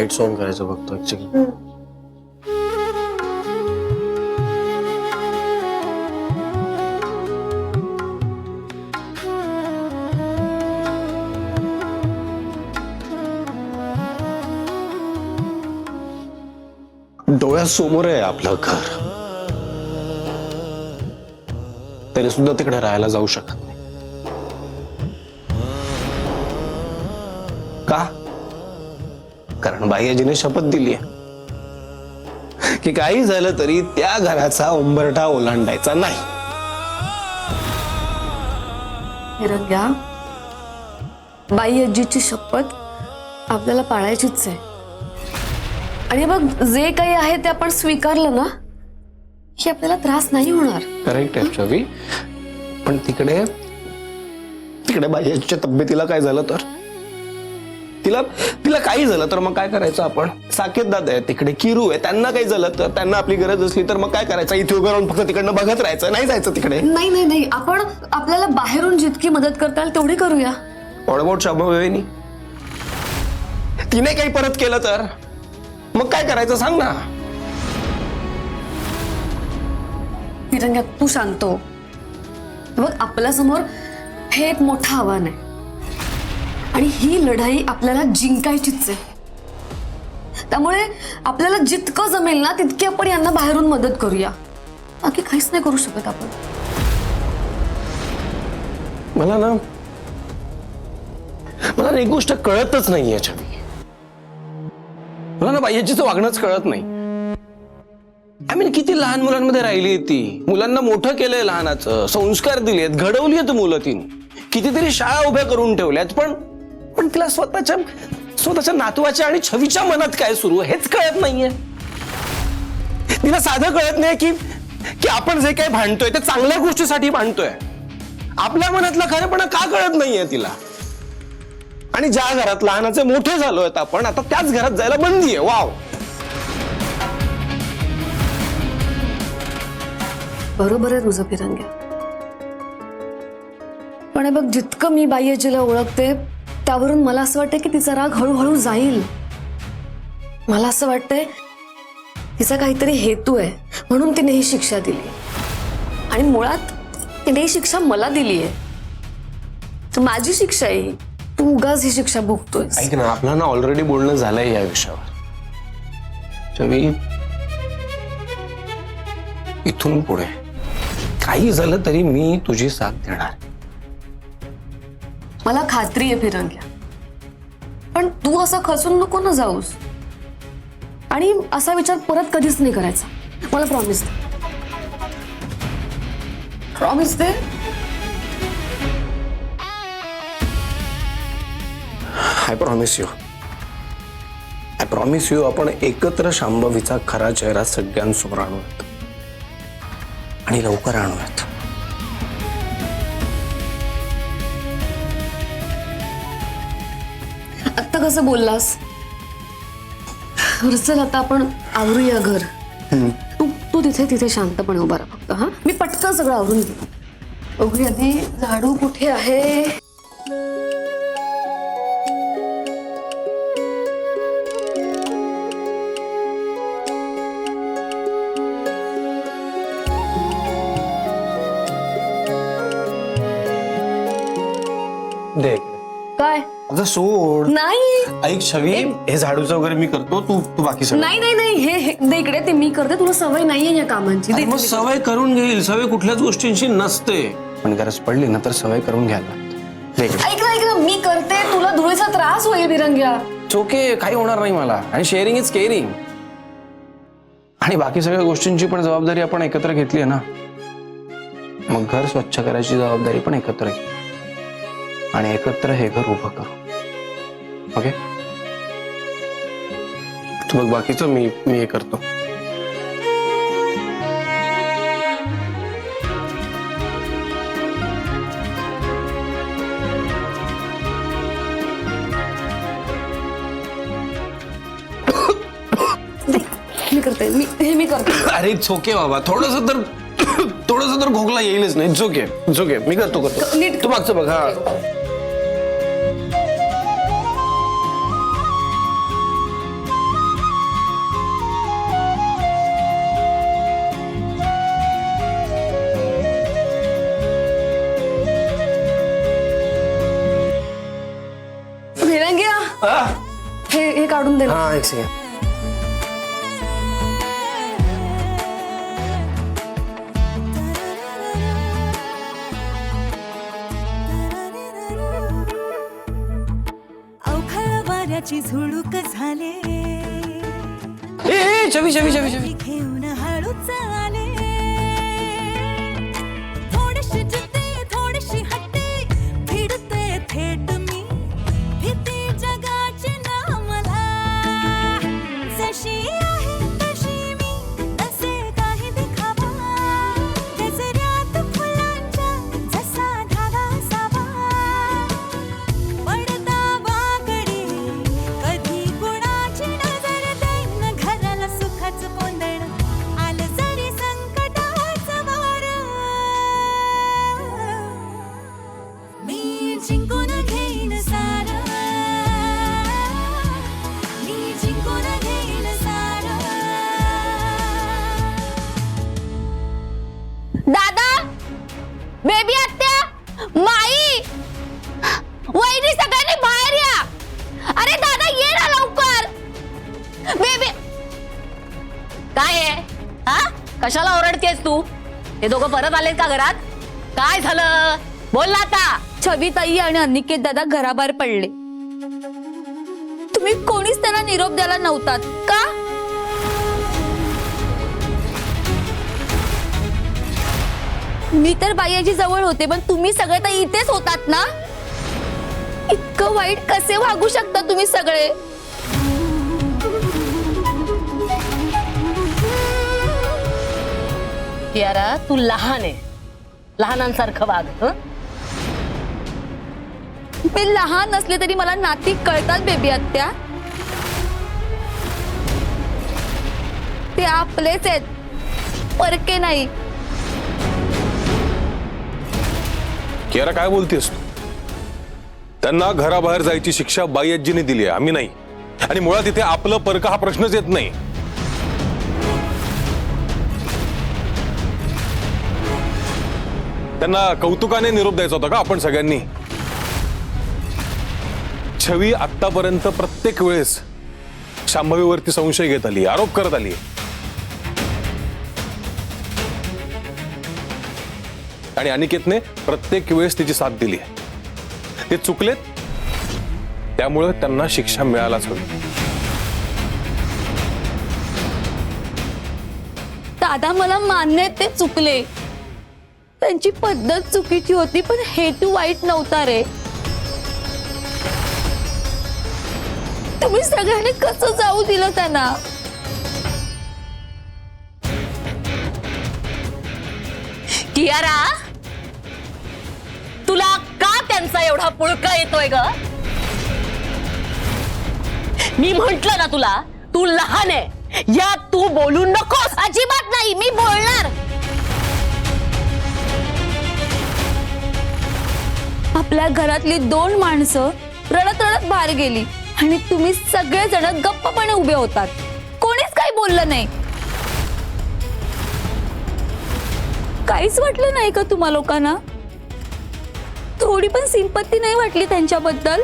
Lights on करायचं बघतो actually. डोळ्यासमोर आहे आपलं घर, तरी सुद्धा तिकडे राहायला जाऊ शकत नाही. का? कारण बाईजीने शपथ दिली आहे की काही झालं तरी त्या घराचा उंबरठा ओलांडायचा नाही. हिरण्या, बाई आजीची शपथ आपल्याला पाळायचीच आहे. आणि बघ, जे काही आहे ते आपण स्वीकारलं ना की आपल्याला त्रास नाही होणार. करेक्ट आहे छवी, पण तिकडे बाईच्या तब्येतीला काय झालं तर, तिला काही झालं तर मग काय करायचं आपण? साकेत दादा आहे तिकडे, किरू आहे, त्यांना काही झालं तर, त्यांना आपली गरज असली तर मग काय करायचं? इथे उभं राहून फक्त तिकडनं बघत राहायचं, नाही जायचं तिकडे? नाही नाही नाही, आपण आपल्याला बाहेरून जितकी मदत करता येईल तेवढी करूया. What about Shambhavi? तिने काही परत केलं तर मग काय करायचं सांग ना. तिरंग्या, तू शांत हो. बघ, आपल्या समोर हे एक मोठं आव्हान आहे आणि ही लढाई आपल्याला जिंकायचीच आहे. त्यामुळे आपल्याला जितकं जमेल ना तितकी आपण यांना बाहेरून मदत करूया. बाकी काहीच नाही करू शकत आपण. मला ना एक गोष्ट कळतच नाहीये छवी. मला ना बाईजीचं वागणंच कळत नाही. आय मीन, किती लहान मुलांमध्ये राहिली ती, मुलांना मोठं केलंय, लहानाचं संस्कार दिलेत, घडवलीत मुलं तिने, कितीतरी शाळा उभ्या करून ठेवल्यात, पण तिला स्वतःच्या नातवाच्या आणि छवीच्या मनात काय सुरू हेच कळत नाहीये. तिला साधं कळत नाही की आपण जे काही भांडतोय ते चांगल्या गोष्टीसाठी भांडतोय. आपल्या मनातला खरेपणा का कळत नाहीये तिला? आणि ज्या घरात लहानाचे मोठे झालोय आपण, आता त्याच घरात जायला बंदी आहे. वाव, बरोबर आहे तुझं फिरंग्या. पण हे बघ, जितकं मी बाई आजीला ओळखते त्यावरून मला असं वाटतं की तिचा राग हळूहळू जाईल. मला असं वाटतंय तिचा काहीतरी हेतू आहे म्हणून तिने ही शिक्षा दिली. आणि मुळात तिने ही शिक्षा मला दिली आहे, तर माझी शिक्षा आहे ही. तू उगाच ही शिक्षा भोगतोय. ऐक ना, आपलं ना ऑलरेडी बोलणं झालंय या विषयावर. छवी, इथून पुढे काही झालं तरी मी तुझी साथ देणार. मला खात्री आहे फिरंग्या, पण तू असं खचून नको ना जाऊस. आणि असा विचार परत कधीच नाही करायचा. मला promise they. Promise they. I promise you आपण एकत्र शांभवीचा खरा चेहरा सगळ्यांसमोर आणूयात आणि लवकर आणूयात. आत्ता कसं बोललास? चल आता आपण आवरूया घर. तू तिथे शांतपणे उभा राहा फक्त. हा, मी पटकन सगळं आवरून घेऊ. बघूया आधी झाडू कुठे आहे. देख काय? आता सोड. नाही ऐक छवी, हे झाडूचं वगैरे मी करतो, तू बाकी सगळं. नाही नाही नाही, हे दे इकडे. ते मी करते. तुला सवय नाहीये या कामांची. अरे मग सवय करून घेईल. सवय कुठल्याच गोष्टींची नसते, पण गरज पडली ना तर सवय करून घ्यायला लागते. ऐक ना, मी करते. तुला धुळीचा त्रास होईल बिरंग्या. ओके, काही होणार नाही मला. आणि शेअरिंग इज केअरिंग. आणि बाकी सगळ्या गोष्टींची पण जबाबदारी आपण एकत्र घेतली आहे ना, मग घर स्वच्छ करायची जबाबदारी पण एकत्र घे आणि एकत्र हे घर उभं करू. ओके, तू बघ बाकीचं, मी हे करतो. मी करते. मी करते. अरे ओके बाबा, थोडस तर खोकला येईलच नाही. इट्स ओके, मी करतो. नीट. तू मागचं बघ. हा, लावून दे ना. हा एक सेकंड. अवखळ वाऱ्याची झुळूक झाले ए छवी छवी छवी छवी. घेऊन हळूच आले थोडीशी जिद्दी थोडीशी हट्टी भिडते थेट मी भीती जगाची ना मला जशी आहे तशी मी तसे काही दिखावा गजऱ्यात फुलांच्या जसा धागा असावा पडदा वाकडी कधी कुणाची नजर देईन घराला सुखाचं पोंदण आलं जरी संकटाचं वार मी जिंकून घेईन सारं मी जिंकून घेईन सारं दादा, बेबी आत्या, माई, वहिनी सगळ्यांनी बाहेर या. अरे दादा ये ना लवकर. बेबी काय आहे हा? कशाला ओरडतेस तू? ते दोघं परत आलेत का घरात? काय झालं बोल ना आता. छवी ताई आणि अनिकेत दादा घराबाहेर पडले. तुम्ही कोणीच त्यांना निरोप द्यायला नव्हतात का? मी तर बायाची जवळ होते पण तुम्ही सगळे तर इथेच होतात ना. इतकं वाईट कसे वागू शकता तुम्ही सगळे? कियारा तू लहान आहे, लहानांसारखं वाग. मी लहान असले तरी मला नाती कळतात बेबी आत्या. ते आपलेच आहेत, परके नाही. कियारा काय बोलतेस तू? त्यांना घराबाहेर जायची शिक्षा बाई आजीने दिली आहे, आम्ही नाही. आणि मुळात इथे आपलं परक हा प्रश्नच येत नाही. त्यांना कौतुकाने निरोप द्यायचा होता का आपण सगळ्यांनी? छवी आतापर्यंत प्रत्येक वेळेस शांभवीवरती संशय घेत आली, आरोप करत आली. आणि अनिकेतने प्रत्येक वेळेस तिची साथ दिली. ते चुकलेत, त्यामुळे त्यांना शिक्षा मिळायलाच हवी. दादा मला मान्य आहे ते चुकले, त्यांची पद्धत चुकीची होती पण हेतू वाईट नव्हता रे. तुम्ही सगळ्यांनी कसं जाऊ दिलं त्यांना? कियारा तुला का त्यांचा एवढा पुळका येतोय ग? मी म्हंटल ना तुला, तू लहान आहे, या तू बोलू नकोस. अजिबात नाही, मी बोलणार. आपल्या घरातली 2 माणसं रडत रडत बाहेर गेली आणि तुम्ही सगळेजण गप्पपणे उभे होतात. कोणीच काही बोललं नाही. काहीच वाटलं नाही का तुम्हा लोकांना? थोडी पण सिंपत्ती नाही वाटली त्यांच्याबद्दल?